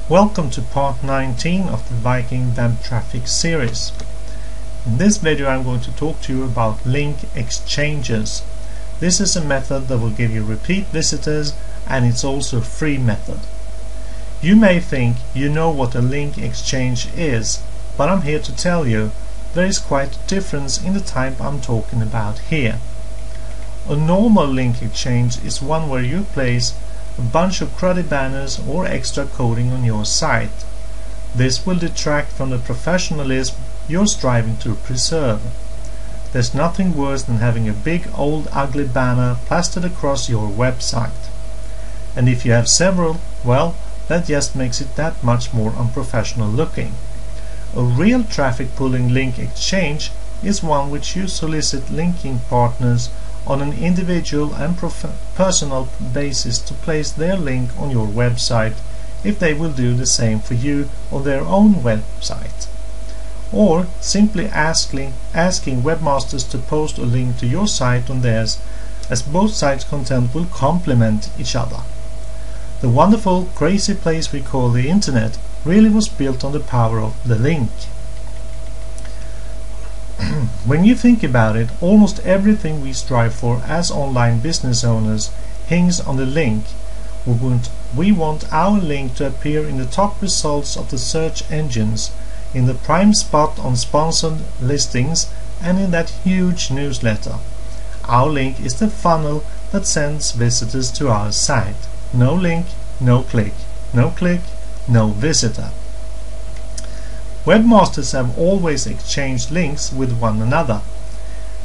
Welcome to part 19 of the Viking web traffic series. In this video I'm going to talk to you about link exchanges. This is a method that will give you repeat visitors, and it's also a free method. You may think you know what a link exchange is, but I'm here to tell you there is quite a difference in the type I'm talking about here. A normal link exchange is one where you place a bunch of cruddy banners or extra coding on your site. This will detract from the professionalism you're striving to preserve. There's nothing worse than having a big old ugly banner plastered across your website. And if you have several, well, that just makes it that much more unprofessional looking. A real traffic pulling link exchange is one which you solicit linking partners on an individual and personal basis to place their link on your website if they will do the same for you on their own website. Or simply asking webmasters to post a link to your site on theirs, as both sites' content will complement each other. The wonderful, crazy place we call the internet really was built on the power of the link. When you think about it, almost everything we strive for as online business owners hangs on the link. We want our link to appear in the top results of the search engines, in the prime spot on sponsored listings, and in that huge newsletter. Our link is the funnel that sends visitors to our site. No link, no click. No click, no visitor. Webmasters have always exchanged links with one another.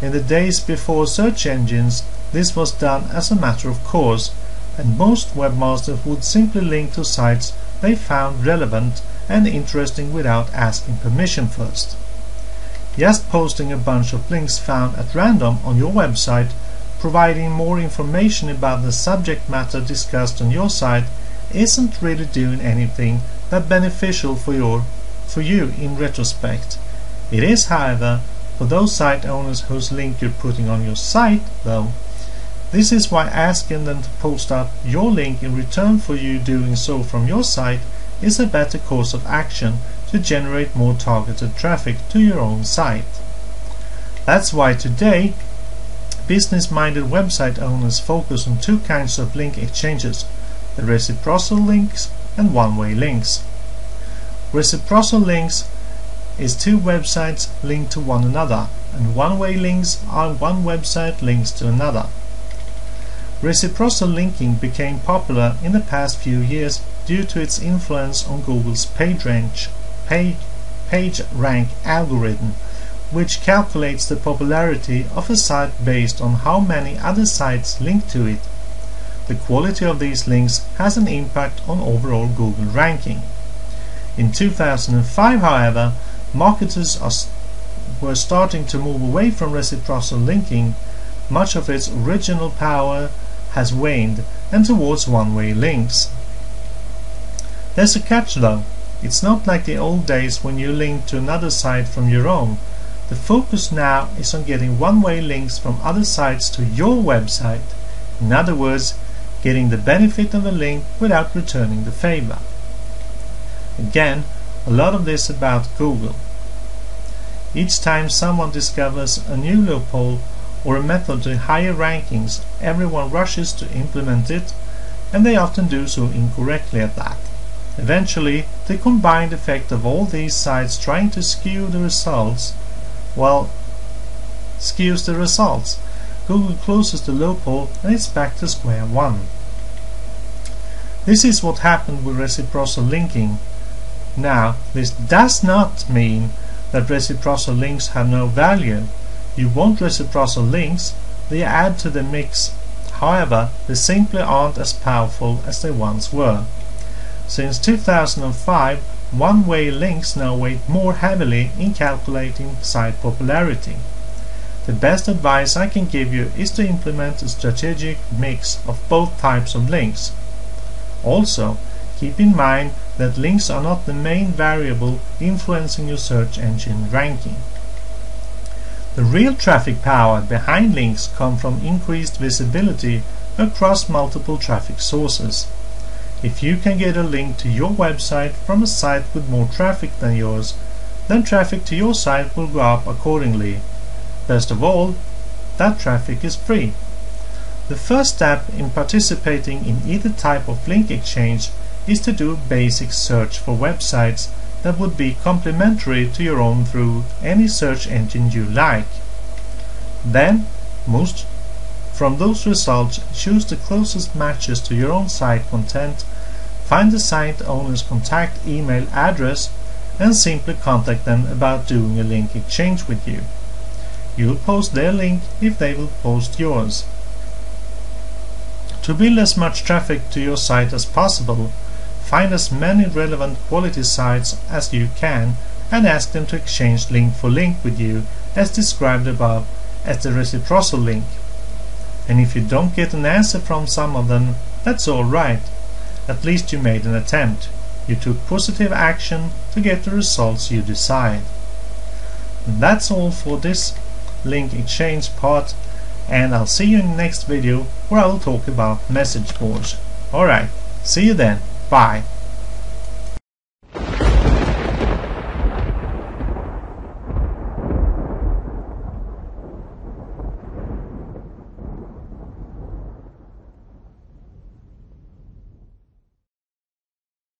In the days before search engines, this was done as a matter of course, and most webmasters would simply link to sites they found relevant and interesting without asking permission first. Just posting a bunch of links found at random on your website, providing more information about the subject matter discussed on your site, isn't really doing anything that beneficial for you in retrospect. It is, however, for those site owners whose link you're putting on your site, though. This is why asking them to post up your link in return for you doing so from your site is a better course of action to generate more targeted traffic to your own site. That's why today business-minded website owners focus on two kinds of link exchanges: the reciprocal links and one-way links. Reciprocal links is two websites linked to one another, and one-way links are one website links to another. Reciprocal linking became popular in the past few years due to its influence on Google's PageRank algorithm, which calculates the popularity of a site based on how many other sites link to it. The quality of these links has an impact on overall Google ranking. In 2005, however, marketers were starting to move away from reciprocal linking. Much of its original power has waned, and towards one-way links. There's a catch though. It's not like the old days when you linked to another site from your own. The focus now is on getting one-way links from other sites to your website. In other words, getting the benefit of the link without returning the favor. Again, a lot of this about Google. Each time someone discovers a new loophole or a method to higher rankings, everyone rushes to implement it, and they often do so incorrectly at that. Eventually, the combined effect of all these sites trying to skew the results, skews the results. Google closes the loophole and it's back to square one. This is what happened with reciprocal linking. Now, this does not mean that reciprocal links have no value. You want reciprocal links, they add to the mix. However, they simply aren't as powerful as they once were. Since 2005, one-way links now weigh more heavily in calculating site popularity. The best advice I can give you is to implement a strategic mix of both types of links. Also, keep in mind that links are not the main variable influencing your search engine ranking. The real traffic power behind links come from increased visibility across multiple traffic sources. If you can get a link to your website from a site with more traffic than yours, then traffic to your site will go up accordingly. Best of all, that traffic is free. The first step in participating in either type of link exchange is to do a basic search for websites that would be complementary to your own through any search engine you like. Then, from those results, choose the closest matches to your own site content, find the site owner's contact email address, and simply contact them about doing a link exchange with you. You'll post their link if they will post yours. To build as much traffic to your site as possible, find as many relevant quality sites as you can and ask them to exchange link for link with you as described above as the reciprocal link. And if you don't get an answer from some of them, that's alright. At least you made an attempt. You took positive action to get the results you desired. And that's all for this link exchange part, and I'll see you in the next video where I will talk about message boards. Alright, see you then. Bye.